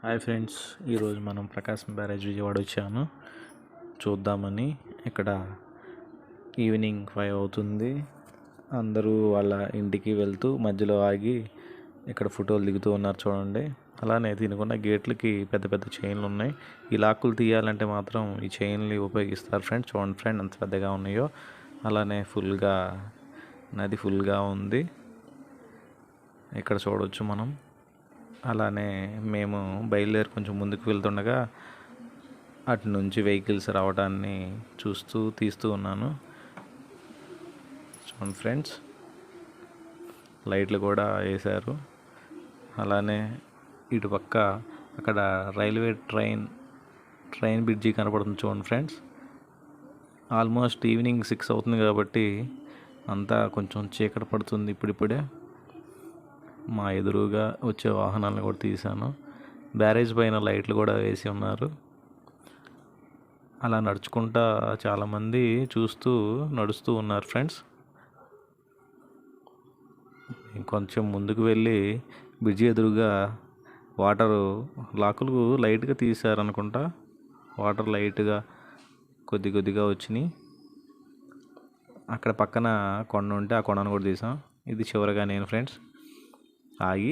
Hi friends, ఈరోజు మనం ప్రకాశం barrage Vijayawada వచ్చాను చూద్దామని. ఇక్కడ ఈవినింగ్ 5 అవుతుంది. అందరూ వాళ్ళ ఇంటికి వెళ్తూ మధ్యలో ఆగి ఇక్కడ ఫోటోలు దిగుతూ ఉన్నారు చూడండి. అలానే దీనికున్న గేట్లకి పెద్ద పెద్ద చైన్లు ఉన్నాయి. ఈ లాక్కులు తీయాలంటే మాత్రం ఈ చైన్లు ఉపయోగిస్తారు ఫ్రెండ్స్. చూడండి ఫ్రెండ్ ఎంత పెద్దగా ఉన్నాయో. అలానే నది ఫుల్గా ఉంది, ఇక్కడ చూడవచ్చు మనం. అలానే మేము బయలుదేరి కొంచెం ముందుకు వెళ్తుండగా అటు నుంచి వెహికల్స్ రావడాన్ని తీస్తూ ఉన్నాను. చూడండి ఫ్రెండ్స్, లైట్లు కూడా వేశారు. అలానే ఇటుపక్క అక్కడ రైల్వే ట్రైన్ బ్రిడ్జి కనపడుతుంది చూడండి ఫ్రెండ్స్. ఆల్మోస్ట్ ఈవినింగ్ 6 అవుతుంది కాబట్టి అంతా కొంచెం చీకటి పడుతుంది ఇప్పుడిప్పుడే. మా ఎదురుగా వచ్చే వాహనాలను కూడా తీశాను. బ్యారేజ్ పైన లైట్లు కూడా వేసి ఉన్నారు. అలా నడుచుకుంటా చాలామంది నడుస్తూ ఉన్నారు ఫ్రెండ్స్. కొంచెం ముందుకు వెళ్ళి బ్రిడ్జి ఎదురుగా లాకులు లైట్గా తీశారనుకుంటా. వాటర్ లైట్గా కొద్దిగా వచ్చినాయి. అక్కడ పక్కన కొండ ఉంటే ఆ కొండను కూడా తీసాం. ఇది చివరగా నేను ఫ్రెండ్స్ ఆగి